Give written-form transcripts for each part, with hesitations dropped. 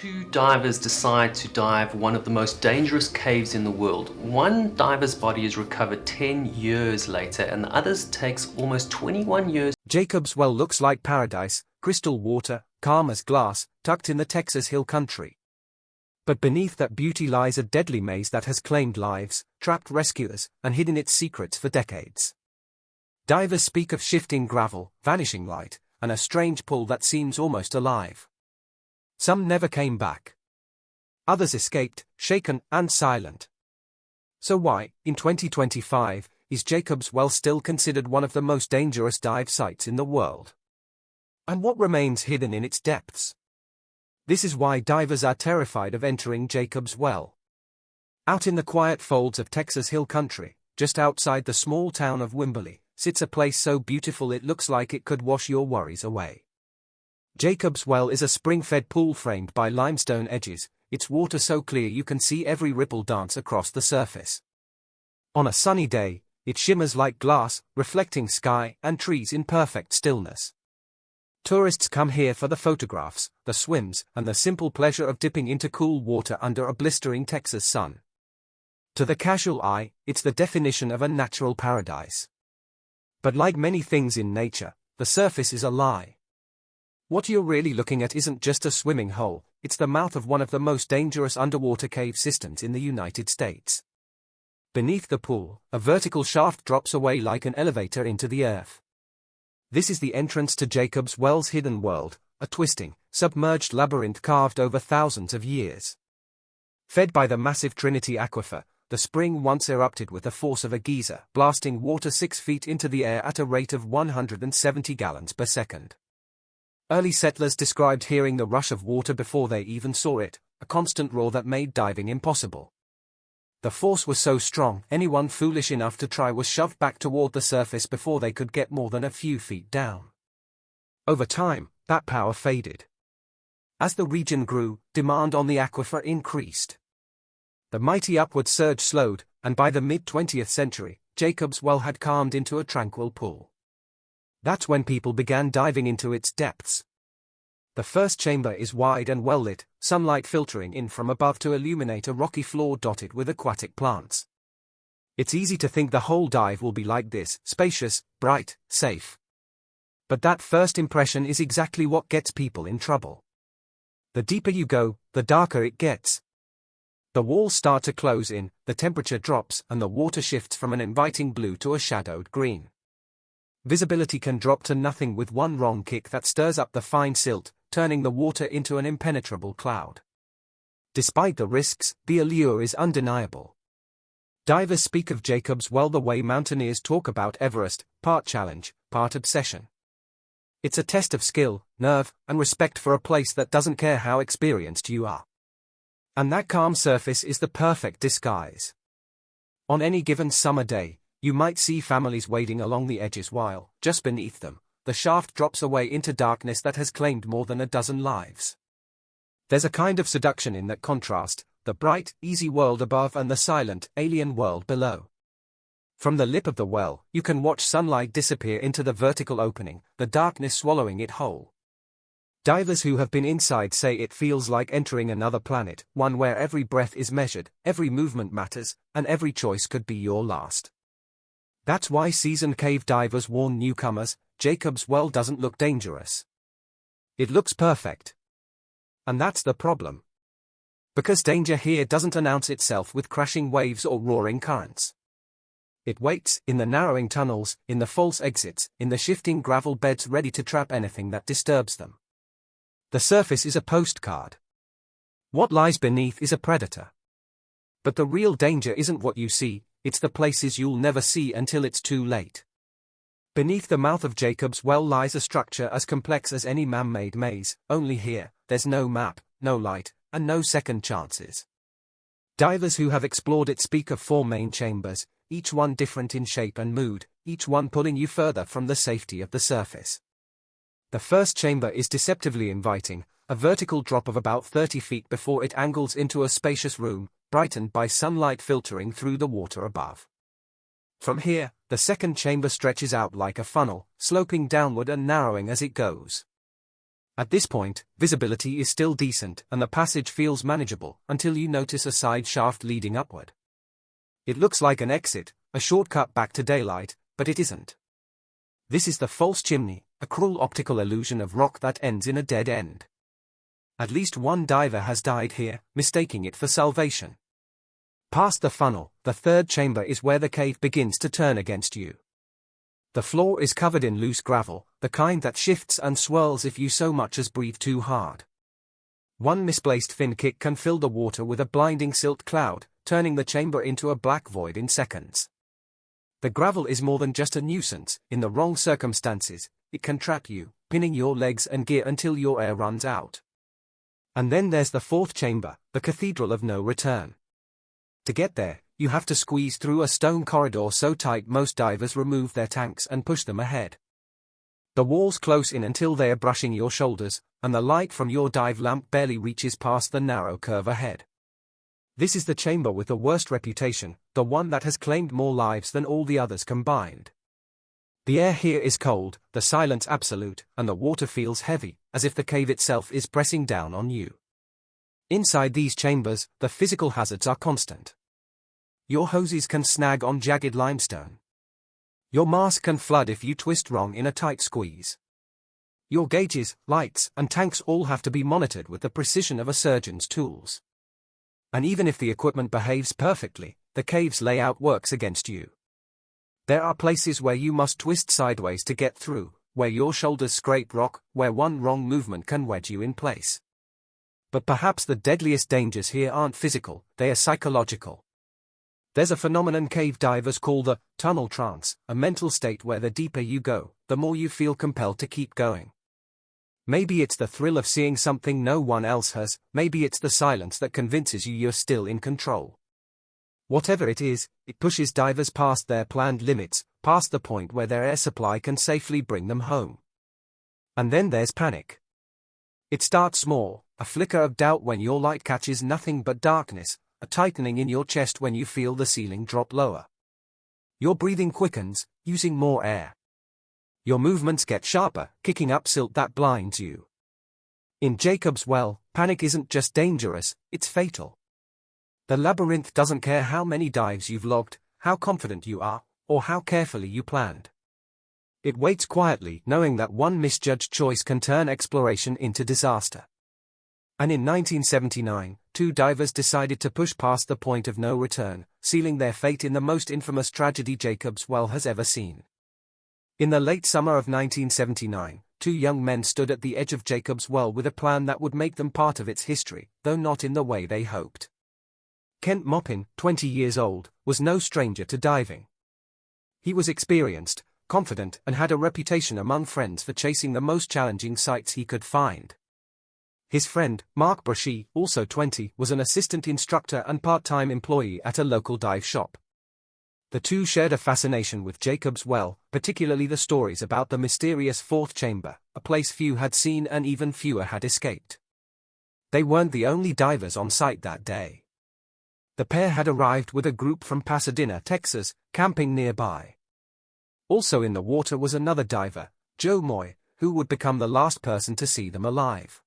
Two divers decide to dive one of the most dangerous caves in the world. One diver's body is recovered 10 years later and the other's takes almost 21 years. Jacob's Well looks like paradise, crystal water, calm as glass, tucked in the Texas Hill Country. But beneath that beauty lies a deadly maze that has claimed lives, trapped rescuers, and hidden its secrets for decades. Divers speak of shifting gravel, vanishing light, and a strange pull that seems almost alive. Some never came back. Others escaped, shaken and silent. So why, in 2025, is Jacob's Well still considered one of the most dangerous dive sites in the world? And what remains hidden in its depths? This is why divers are terrified of entering Jacob's Well. Out in the quiet folds of Texas Hill Country, just outside the small town of Wimberley, sits a place so beautiful it looks like it could wash your worries away. Jacob's Well is a spring-fed pool framed by limestone edges, its water so clear you can see every ripple dance across the surface. On a sunny day, it shimmers like glass, reflecting sky and trees in perfect stillness. Tourists come here for the photographs, the swims, and the simple pleasure of dipping into cool water under a blistering Texas sun. To the casual eye, it's the definition of a natural paradise. But like many things in nature, the surface is a lie. What you're really looking at isn't just a swimming hole, it's the mouth of one of the most dangerous underwater cave systems in the United States. Beneath the pool, a vertical shaft drops away like an elevator into the earth. This is the entrance to Jacob's Well's hidden world, a twisting, submerged labyrinth carved over thousands of years. Fed by the massive Trinity Aquifer, the spring once erupted with the force of a geyser, blasting water 6 feet into the air at a rate of 170 gallons per second. Early settlers described hearing the rush of water before they even saw it, a constant roar that made diving impossible. The force was so strong, anyone foolish enough to try was shoved back toward the surface before they could get more than a few feet down. Over time, that power faded. As the region grew, demand on the aquifer increased. The mighty upward surge slowed, and by the mid-20th century, Jacob's Well had calmed into a tranquil pool. That's when people began diving into its depths. The first chamber is wide and well-lit, sunlight filtering in from above to illuminate a rocky floor dotted with aquatic plants. It's easy to think the whole dive will be like this, spacious, bright, safe. But that first impression is exactly what gets people in trouble. The deeper you go, the darker it gets. The walls start to close in, the temperature drops, and the water shifts from an inviting blue to a shadowed green. Visibility can drop to nothing with one wrong kick that stirs up the fine silt, turning the water into an impenetrable cloud. Despite the risks, the allure is undeniable. Divers speak of Jacob's Well the way mountaineers talk about Everest, part challenge, part obsession. It's a test of skill, nerve, and respect for a place that doesn't care how experienced you are. And that calm surface is the perfect disguise. On any given summer day, you might see families wading along the edges while, just beneath them, the shaft drops away into darkness that has claimed more than a dozen lives. There's a kind of seduction in that contrast, the bright, easy world above and the silent, alien world below. From the lip of the well, you can watch sunlight disappear into the vertical opening, the darkness swallowing it whole. Divers who have been inside say it feels like entering another planet, one where every breath is measured, every movement matters, and every choice could be your last. That's why seasoned cave divers warn newcomers, Jacob's Well doesn't look dangerous. It looks perfect. And that's the problem. Because danger here doesn't announce itself with crashing waves or roaring currents. It waits, in the narrowing tunnels, in the false exits, in the shifting gravel beds ready to trap anything that disturbs them. The surface is a postcard. What lies beneath is a predator. But the real danger isn't what you see, it's the places you'll never see until it's too late. Beneath the mouth of Jacob's Well lies a structure as complex as any man-made maze, only here, there's no map, no light, and no second chances. Divers who have explored it speak of 4 main chambers, each one different in shape and mood, each one pulling you further from the safety of the surface. The first chamber is deceptively inviting, a vertical drop of about 30 feet before it angles into a spacious room, brightened by sunlight filtering through the water above. From here, the second chamber stretches out like a funnel, sloping downward and narrowing as it goes. At this point, visibility is still decent and the passage feels manageable until you notice a side shaft leading upward. It looks like an exit, a shortcut back to daylight, but it isn't. This is the false chimney, a cruel optical illusion of rock that ends in a dead end. At least one diver has died here, mistaking it for salvation. Past the funnel, the third chamber is where the cave begins to turn against you. The floor is covered in loose gravel, the kind that shifts and swirls if you so much as breathe too hard. One misplaced fin kick can fill the water with a blinding silt cloud, turning the chamber into a black void in seconds. The gravel is more than just a nuisance. In the wrong circumstances, it can trap you, pinning your legs and gear until your air runs out. And then there's the fourth chamber, the cathedral of no return. To get there, you have to squeeze through a stone corridor so tight most divers remove their tanks and push them ahead. The walls close in until they are brushing your shoulders, and the light from your dive lamp barely reaches past the narrow curve ahead. This is the chamber with the worst reputation, the one that has claimed more lives than all the others combined. The air here is cold, the silence absolute, and the water feels heavy, as if the cave itself is pressing down on you. Inside these chambers, the physical hazards are constant. Your hoses can snag on jagged limestone. Your mask can flood if you twist wrong in a tight squeeze. Your gauges, lights, and tanks all have to be monitored with the precision of a surgeon's tools. And even if the equipment behaves perfectly, the cave's layout works against you. There are places where you must twist sideways to get through, where your shoulders scrape rock, where one wrong movement can wedge you in place. But perhaps the deadliest dangers here aren't physical, they are psychological. There's a phenomenon cave divers call the tunnel trance, a mental state where the deeper you go, the more you feel compelled to keep going. Maybe it's the thrill of seeing something no one else has, maybe it's the silence that convinces you you're still in control. Whatever it is, it pushes divers past their planned limits, past the point where their air supply can safely bring them home. And then there's panic. It starts small, a flicker of doubt when your light catches nothing but darkness, a tightening in your chest when you feel the ceiling drop lower. Your breathing quickens, using more air. Your movements get sharper, kicking up silt that blinds you. In Jacob's Well, panic isn't just dangerous, it's fatal. The labyrinth doesn't care how many dives you've logged, how confident you are, or how carefully you planned. It waits quietly, knowing that one misjudged choice can turn exploration into disaster. And in 1979, two divers decided to push past the point of no return, sealing their fate in the most infamous tragedy Jacob's Well has ever seen. In the late summer of 1979, two young men stood at the edge of Jacob's Well with a plan that would make them part of its history, though not in the way they hoped. Kent Moppin, 20 years old, was no stranger to diving. He was experienced, confident, and had a reputation among friends for chasing the most challenging sights he could find. His friend, Mark Brashy, also 20, was an assistant instructor and part-time employee at a local dive shop. The two shared a fascination with Jacob's Well, particularly the stories about the mysterious fourth chamber, a place few had seen and even fewer had escaped. They weren't the only divers on site that day. The pair had arrived with a group from Pasadena, Texas, camping nearby. Also in the water was another diver, Joe Moy, who would become the last person to see them alive.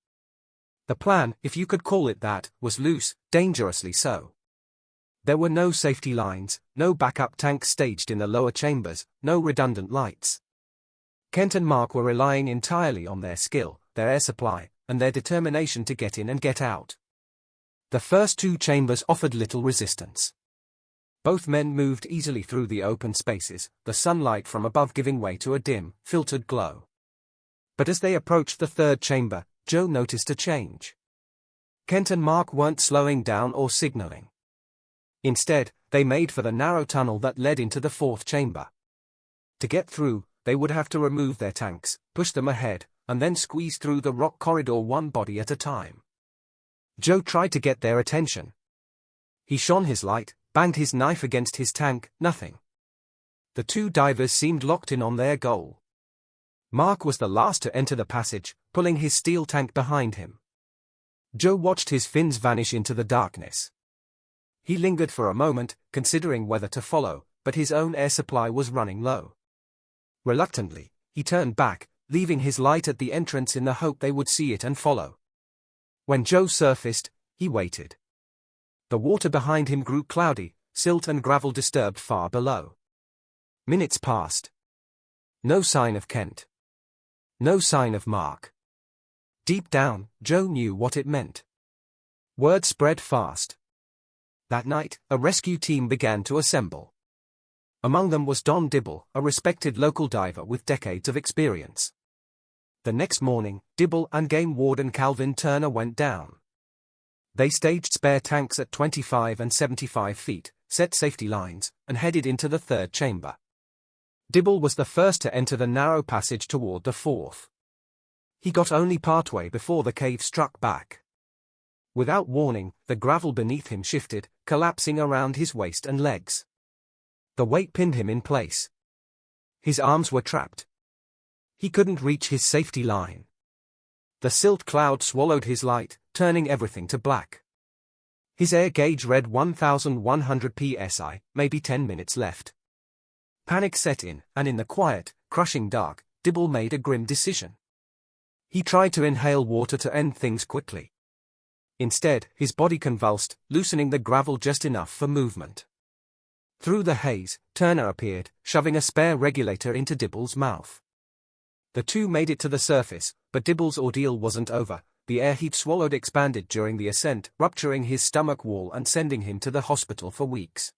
The plan, if you could call it that, was loose, dangerously so. There were no safety lines, no backup tanks staged in the lower chambers, no redundant lights. Kent and Mark were relying entirely on their skill, their air supply, and their determination to get in and get out. The first two chambers offered little resistance. Both men moved easily through the open spaces, the sunlight from above giving way to a dim, filtered glow. But as they approached the third chamber, Joe noticed a change. Kent and Mark weren't slowing down or signaling. Instead, they made for the narrow tunnel that led into the fourth chamber. To get through, they would have to remove their tanks, push them ahead, and then squeeze through the rock corridor one body at a time. Joe tried to get their attention. He shone his light, banged his knife against his tank, nothing. The two divers seemed locked in on their goal. Mark was the last to enter the passage, pulling his steel tank behind him. Joe watched his fins vanish into the darkness. He lingered for a moment, considering whether to follow, but his own air supply was running low. Reluctantly, he turned back, leaving his light at the entrance in the hope they would see it and follow. When Joe surfaced, he waited. The water behind him grew cloudy, silt and gravel disturbed far below. Minutes passed. No sign of Kent. No sign of Mark. Deep down, Joe knew what it meant. Word spread fast. That night, a rescue team began to assemble. Among them was Don Dibble, a respected local diver with decades of experience. The next morning, Dibble and game warden Calvin Turner went down. They staged spare tanks at 25 and 75 feet, set safety lines, and headed into the third chamber. Dibble was the first to enter the narrow passage toward the fourth. He got only partway before the cave struck back. Without warning, the gravel beneath him shifted, collapsing around his waist and legs. The weight pinned him in place. His arms were trapped. He couldn't reach his safety line. The silt cloud swallowed his light, turning everything to black. His air gauge read 1,100 psi, maybe 10 minutes left. Panic set in, and in the quiet, crushing dark, Dibble made a grim decision. He tried to inhale water to end things quickly. Instead, his body convulsed, loosening the gravel just enough for movement. Through the haze, Turner appeared, shoving a spare regulator into Dibble's mouth. The two made it to the surface, but Dibble's ordeal wasn't over. The air he'd swallowed expanded during the ascent, rupturing his stomach wall and sending him to the hospital for weeks.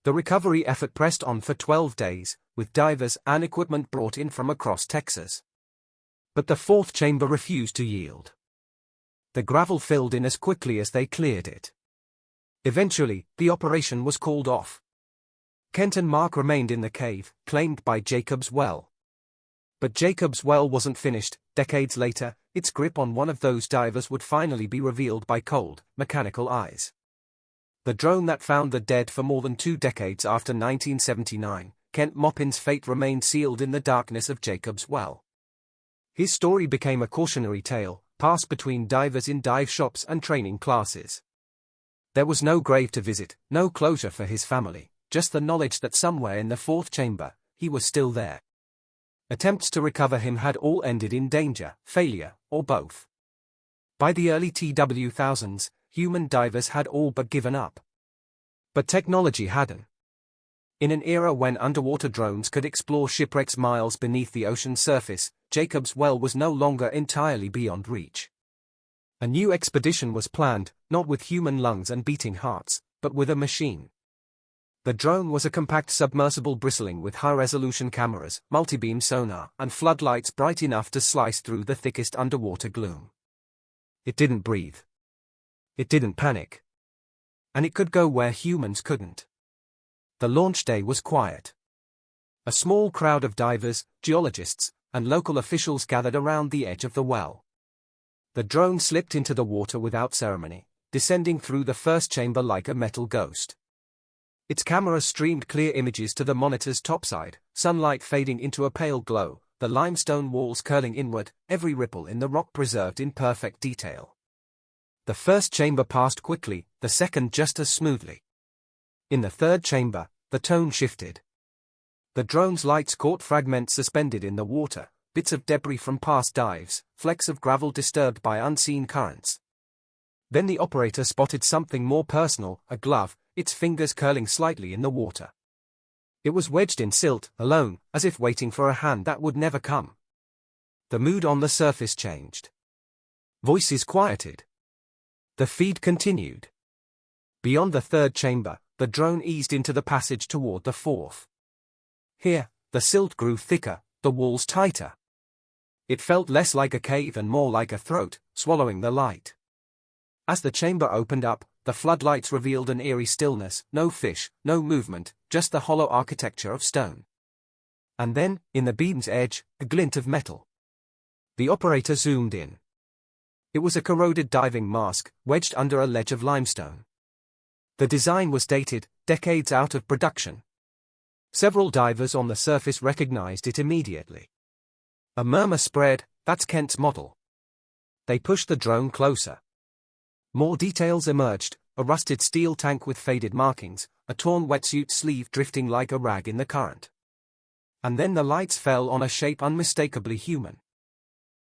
The recovery effort pressed on for 12 days, with divers and equipment brought in from across Texas. But the fourth chamber refused to yield. The gravel filled in as quickly as they cleared it. Eventually, the operation was called off. Kent and Mark remained in the cave, claimed by Jacob's Well. But Jacob's Well wasn't finished. Decades later, its grip on one of those divers would finally be revealed by cold, mechanical eyes. The drone that found the dead for more than 2 decades after 1979, Kent Maupin's fate remained sealed in the darkness of Jacob's Well. His story became a cautionary tale, passed between divers in dive shops and training classes. There was no grave to visit, no closure for his family, just the knowledge that somewhere in the fourth chamber, he was still there. Attempts to recover him had all ended in danger, failure, or both. By the early 2000s, human divers had all but given up. But technology hadn't. In an era when underwater drones could explore shipwrecks miles beneath the ocean's surface, Jacob's Well was no longer entirely beyond reach. A new expedition was planned, not with human lungs and beating hearts, but with a machine. The drone was a compact submersible bristling with high-resolution cameras, multi-beam sonar, and floodlights bright enough to slice through the thickest underwater gloom. It didn't breathe. It didn't panic. And it could go where humans couldn't. The launch day was quiet. A small crowd of divers, geologists, and local officials gathered around the edge of the well. The drone slipped into the water without ceremony, descending through the first chamber like a metal ghost. Its cameras streamed clear images to the monitor's topside, sunlight fading into a pale glow, the limestone walls curling inward, every ripple in the rock preserved in perfect detail. The first chamber passed quickly, the second just as smoothly. In the third chamber, the tone shifted. The drone's lights caught fragments suspended in the water, bits of debris from past dives, flecks of gravel disturbed by unseen currents. Then the operator spotted something more personal, a glove, its fingers curling slightly in the water. It was wedged in silt, alone, as if waiting for a hand that would never come. The mood on the surface changed. Voices quieted. The feed continued. Beyond the third chamber, the drone eased into the passage toward the fourth. Here, the silt grew thicker, the walls tighter. It felt less like a cave and more like a throat, swallowing the light. As the chamber opened up, the floodlights revealed an eerie stillness, no fish, no movement, just the hollow architecture of stone. And then, in the beam's edge, a glint of metal. The operator zoomed in. It was a corroded diving mask, wedged under a ledge of limestone. The design was dated, decades out of production. Several divers on the surface recognized it immediately. A murmur spread, "That's Kent's model." They pushed the drone closer. More details emerged, a rusted steel tank with faded markings, a torn wetsuit sleeve drifting like a rag in the current. and then the lights fell on a shape unmistakably human.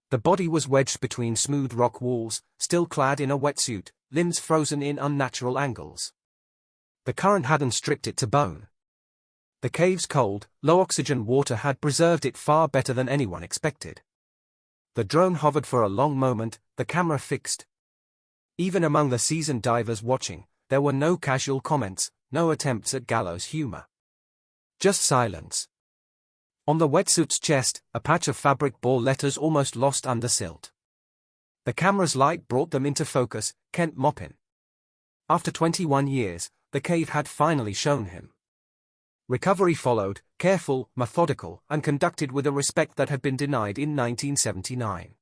The body was wedged between smooth rock walls, still clad in a wetsuit, limbs frozen in unnatural angles. The current hadn't stripped it to bone. The cave's cold, low-oxygen water had preserved it far better than anyone expected. The drone hovered for a long moment, the camera fixed. Even among the seasoned divers watching, there were no casual comments, no attempts at gallows humor. Just silence. On the wetsuit's chest, a patch of fabric bore letters almost lost under silt. The camera's light brought them into focus, Kent Moppin. After 21 years, the cave had finally shown him. Recovery followed, careful, methodical, and conducted with a respect that had been denied in 1979.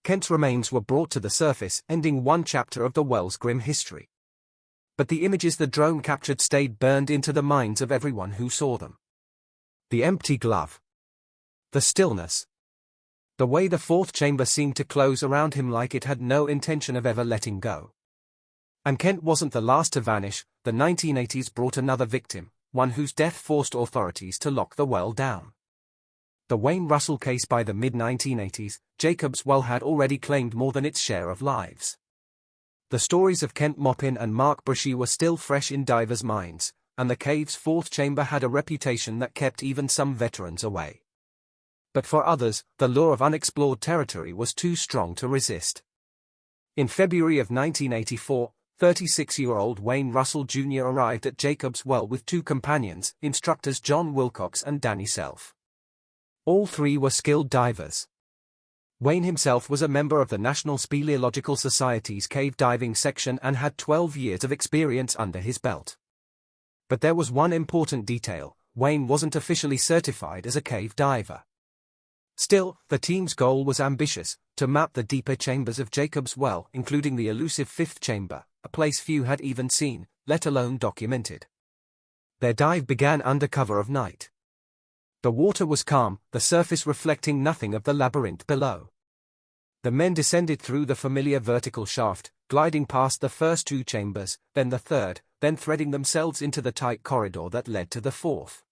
Kent's remains were brought to the surface, ending one chapter of the well's grim history. But the images the drone captured stayed burned into the minds of everyone who saw them. The empty glove. The stillness. The way the fourth chamber seemed to close around him like it had no intention of ever letting go. And Kent wasn't the last to vanish. The 1980s brought another victim, one whose death forced authorities to lock the well down. The Wayne Russell case. By the mid-1980s, Jacob's Well had already claimed more than its share of lives. The stories of Kent Moppin and Mark Brushy were still fresh in divers' minds, and the cave's fourth chamber had a reputation that kept even some veterans away. But for others, the lure of unexplored territory was too strong to resist. In February of 1984, 36-year-old Wayne Russell Jr. arrived at Jacob's Well with two companions, instructors John Wilcox and Danny Self. All three were skilled divers. Wayne himself was a member of the National Speleological Society's cave diving section and had 12 years of experience under his belt. But there was one important detail: Wayne wasn't officially certified as a cave diver. Still, the team's goal was ambitious: to map the deeper chambers of Jacob's Well, including the elusive fifth chamber, a place few had even seen, let alone documented. Their dive began under cover of night. The water was calm, the surface reflecting nothing of the labyrinth below. The men descended through the familiar vertical shaft, gliding past the first two chambers, then the third, then threading themselves into the tight corridor that led to the fourth.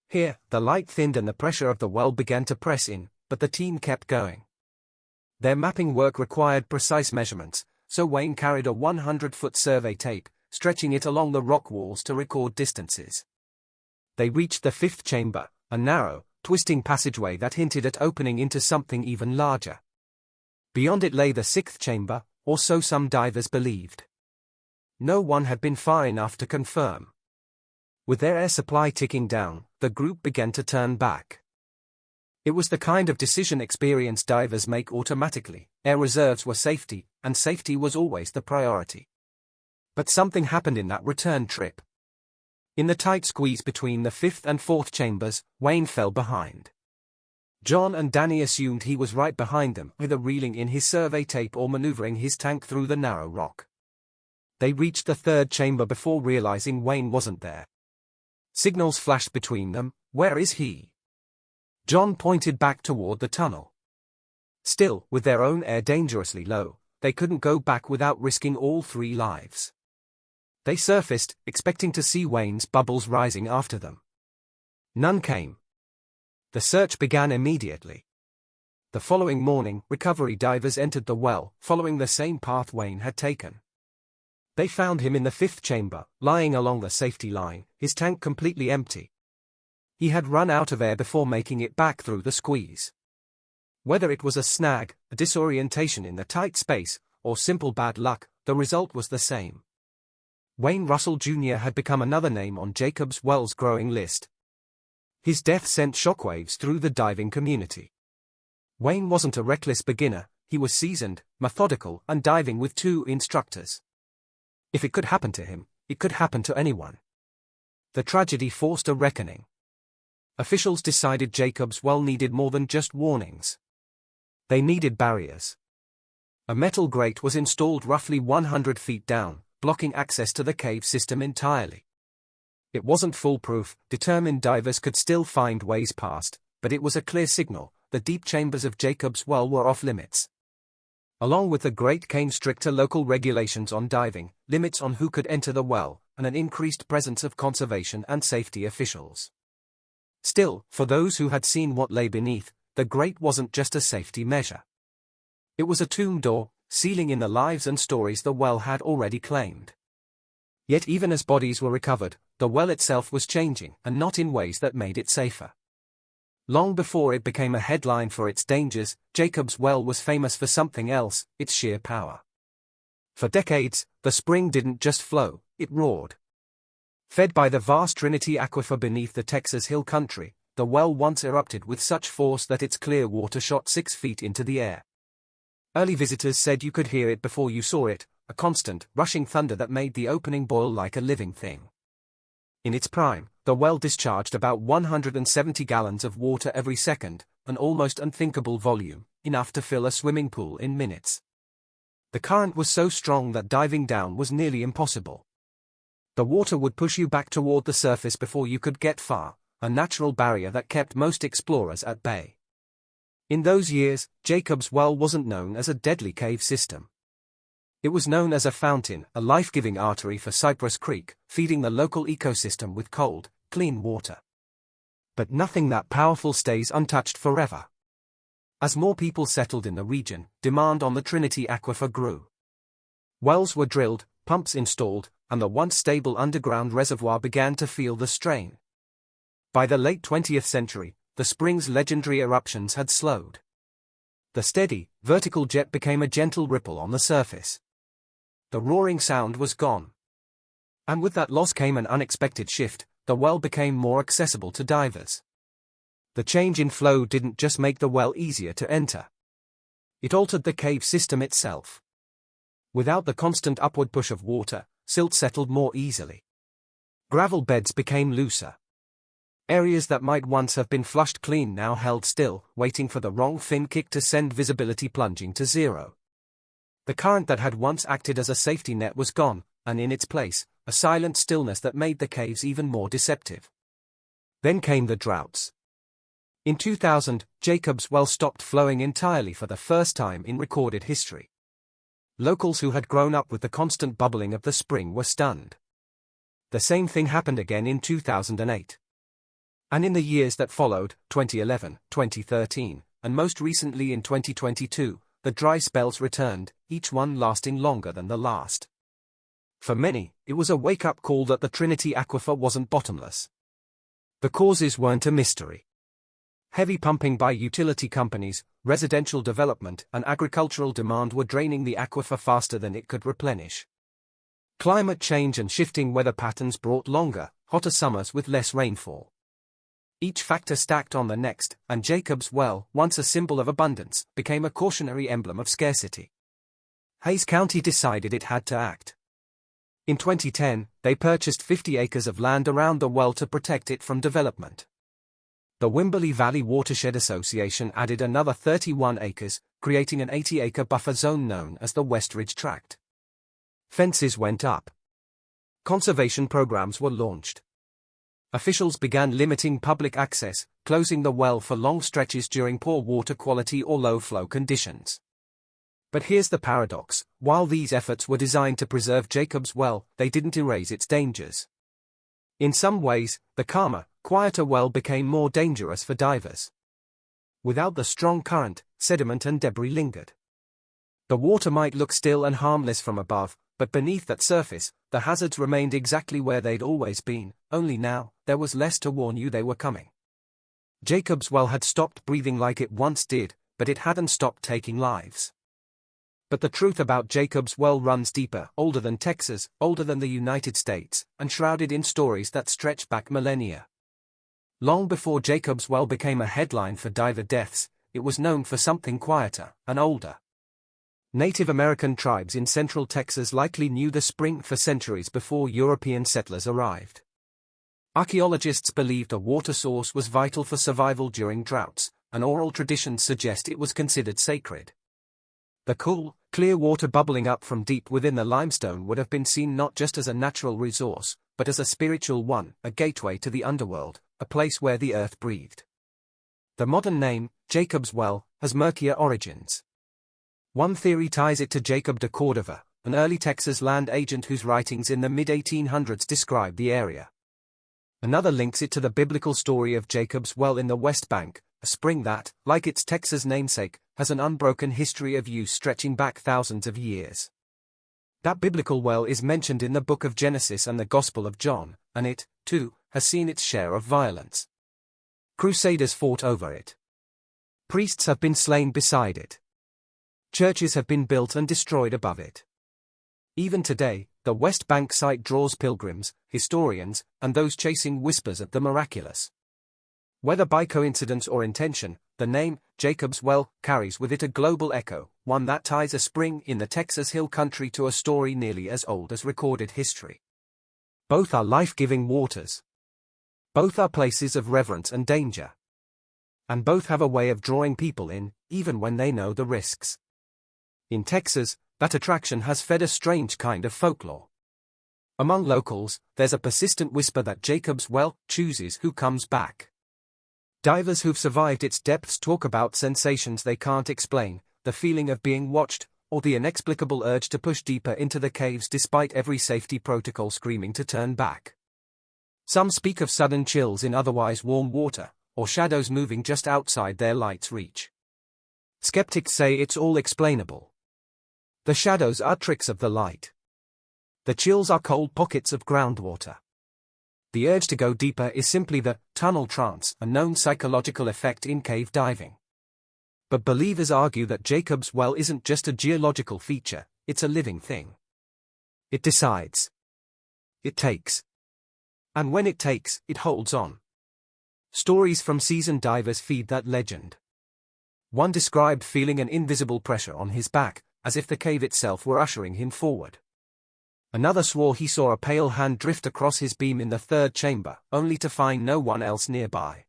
Here, the light thinned and the pressure of the well began to press in, but the team kept going. Their mapping work required precise measurements, so Wayne carried a 100-foot survey tape, stretching it along the rock walls to record distances. They reached the fifth chamber, a narrow, twisting passageway that hinted at opening into something even larger. Beyond it lay the sixth chamber, or so some divers believed. No one had been far enough to confirm. With their air supply ticking down, the group began to turn back. It was the kind of decision experienced divers make automatically. Air reserves were safety, and safety was always the priority. But something happened in that return trip. In the tight squeeze between the fifth and fourth chambers, Wayne fell behind. John and Danny assumed he was right behind them, either reeling in his survey tape or maneuvering his tank through the narrow rock. They reached the third chamber before realizing Wayne wasn't there. Signals flashed between them. "Where is he?" John pointed back toward the tunnel. Still, with their own air dangerously low, they couldn't go back without risking all three lives. They surfaced, expecting to see Wayne's bubbles rising after them. None came. The search began immediately. The following morning, recovery divers entered the well, following the same path Wayne had taken. They found him in the fifth chamber, lying along the safety line, his tank completely empty. He had run out of air before making it back through the squeeze. Whether it was a snag, a disorientation in the tight space, or simple bad luck, the result was the same. Wayne Russell Jr. had become another name on Jacob's Well's growing list. His death sent shockwaves through the diving community. Wayne wasn't a reckless beginner, he was seasoned, methodical, and diving with two instructors. If it could happen to him, it could happen to anyone. The tragedy forced a reckoning. Officials decided Jacob's Well needed more than just warnings. They needed barriers. A metal grate was installed roughly 100 feet down, blocking access to the cave system entirely. It wasn't foolproof, determined divers could still find ways past, but it was a clear signal: the deep chambers of Jacob's Well were off limits. Along with the grate came stricter local regulations on diving, limits on who could enter the well, and an increased presence of conservation and safety officials. Still, for those who had seen what lay beneath, the grate wasn't just a safety measure. It was a tomb door, sealing in the lives and stories the well had already claimed. Yet even as bodies were recovered, the well itself was changing, and not in ways that made it safer. Long before it became a headline for its dangers, Jacob's Well was famous for something else: its sheer power. For decades, the spring didn't just flow, it roared. Fed by the vast Trinity Aquifer beneath the Texas Hill Country, the well once erupted with such force that its clear water shot 6 feet into the air. Early visitors said you could hear it before you saw it, a constant, rushing thunder that made the opening boil like a living thing. In its prime, the well discharged about 170 gallons of water every second, an almost unthinkable volume, enough to fill a swimming pool in minutes. The current was so strong that diving down was nearly impossible. The water would push you back toward the surface before you could get far, a natural barrier that kept most explorers at bay. In those years, Jacob's Well wasn't known as a deadly cave system. It was known as a fountain, a life-giving artery for Cypress Creek, feeding the local ecosystem with cold, clean water. But nothing that powerful stays untouched forever. As more people settled in the region, demand on the Trinity Aquifer grew. Wells were drilled, pumps installed, and the once stable underground reservoir began to feel the strain. By the late 20th century, the spring's legendary eruptions had slowed. The steady, vertical jet became a gentle ripple on the surface. The roaring sound was gone. And with that loss came an unexpected shift: the well became more accessible to divers. The change in flow didn't just make the well easier to enter. It altered the cave system itself. Without the constant upward push of water, silt settled more easily. Gravel beds became looser. Areas that might once have been flushed clean now held still, waiting for the wrong fin kick to send visibility plunging to zero. The current that had once acted as a safety net was gone, and in its place, a silent stillness that made the caves even more deceptive. Then came the droughts. In 2000, Jacob's Well stopped flowing entirely for the first time in recorded history. Locals who had grown up with the constant bubbling of the spring were stunned. The same thing happened again in 2008. And in the years that followed, 2011, 2013, and most recently in 2022, the dry spells returned, each one lasting longer than the last. For many, it was a wake-up call that the Trinity Aquifer wasn't bottomless. The causes weren't a mystery. Heavy pumping by utility companies, residential development, and agricultural demand were draining the aquifer faster than it could replenish. Climate change and shifting weather patterns brought longer, hotter summers with less rainfall. Each factor stacked on the next, and Jacob's Well, once a symbol of abundance, became a cautionary emblem of scarcity. Hays County decided it had to act. In 2010, they purchased 50 acres of land around the well to protect it from development. The Wimberley Valley Watershed Association added another 31 acres, creating an 80-acre buffer zone known as the West Ridge Tract. Fences went up. Conservation programs were launched. Officials began limiting public access, closing the well for long stretches during poor water quality or low flow conditions. But here's the paradox: while these efforts were designed to preserve Jacob's Well, they didn't erase its dangers. In some ways, the calmer, quieter well became more dangerous for divers. Without the strong current, sediment and debris lingered. The water might look still and harmless from above, but beneath that surface, the hazards remained exactly where they'd always been, only now, there was less to warn you they were coming. Jacob's Well had stopped breathing like it once did, but it hadn't stopped taking lives. But the truth about Jacob's Well runs deeper, older than Texas, older than the United States, and shrouded in stories that stretch back millennia. Long before Jacob's Well became a headline for diver deaths, it was known for something quieter and older. Native American tribes in central Texas likely knew the spring for centuries before European settlers arrived. Archaeologists believed the water source was vital for survival during droughts, and oral traditions suggest it was considered sacred. The cool, clear water bubbling up from deep within the limestone would have been seen not just as a natural resource, but as a spiritual one, a gateway to the underworld, a place where the earth breathed. The modern name, Jacob's Well, has murkier origins. One theory ties it to Jacob de Cordova, an early Texas land agent whose writings in the mid-1800s describe the area. Another links it to the biblical story of Jacob's well in the West Bank, a spring that, like its Texas namesake, has an unbroken history of use stretching back thousands of years. That biblical well is mentioned in the book of Genesis and the Gospel of John, and it, too, has seen its share of violence. Crusaders fought over it. Priests have been slain beside it. Churches have been built and destroyed above it. Even today, the West Bank site draws pilgrims, historians, and those chasing whispers of the miraculous. Whether by coincidence or intention, the name, Jacob's Well, carries with it a global echo, one that ties a spring in the Texas Hill Country to a story nearly as old as recorded history. Both are life-giving waters. Both are places of reverence and danger. And both have a way of drawing people in, even when they know the risks. In Texas, that attraction has fed a strange kind of folklore. Among locals, there's a persistent whisper that Jacob's Well chooses who comes back. Divers who've survived its depths talk about sensations they can't explain, the feeling of being watched, or the inexplicable urge to push deeper into the caves despite every safety protocol screaming to turn back. Some speak of sudden chills in otherwise warm water, or shadows moving just outside their light's reach. Skeptics say it's all explainable. The shadows are tricks of the light. The chills are cold pockets of groundwater. The urge to go deeper is simply the tunnel trance, a known psychological effect in cave diving. But believers argue that Jacob's Well isn't just a geological feature, it's a living thing. It decides. It takes. And when it takes, it holds on. Stories from seasoned divers feed that legend. One described feeling an invisible pressure on his back, as if the cave itself were ushering him forward. Another swore he saw a pale hand drift across his beam in the third chamber, only to find no one else nearby.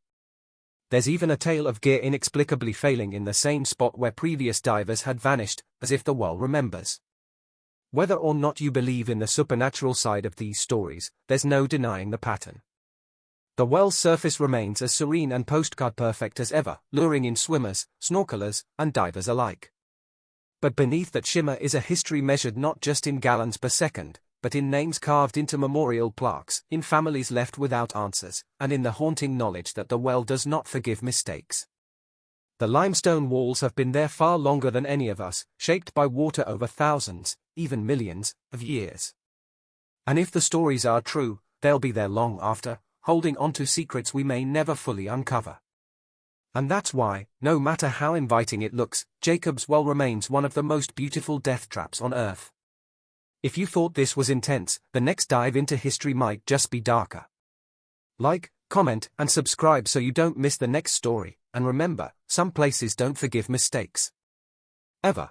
There's even a tale of gear inexplicably failing in the same spot where previous divers had vanished, as if the well remembers. Whether or not you believe in the supernatural side of these stories, there's no denying the pattern. The well's surface remains as serene and postcard perfect as ever, luring in swimmers, snorkelers, and divers alike. But beneath that shimmer is a history measured not just in gallons per second, but in names carved into memorial plaques, in families left without answers, and in the haunting knowledge that the well does not forgive mistakes. The limestone walls have been there far longer than any of us, shaped by water over thousands, even millions, of years. And if the stories are true, they'll be there long after, holding on to secrets we may never fully uncover. And that's why, no matter how inviting it looks, Jacob's Well remains one of the most beautiful death traps on Earth. If you thought this was intense, the next dive into history might just be darker. Like, comment, and subscribe so you don't miss the next story, and remember, some places don't forgive mistakes. Ever.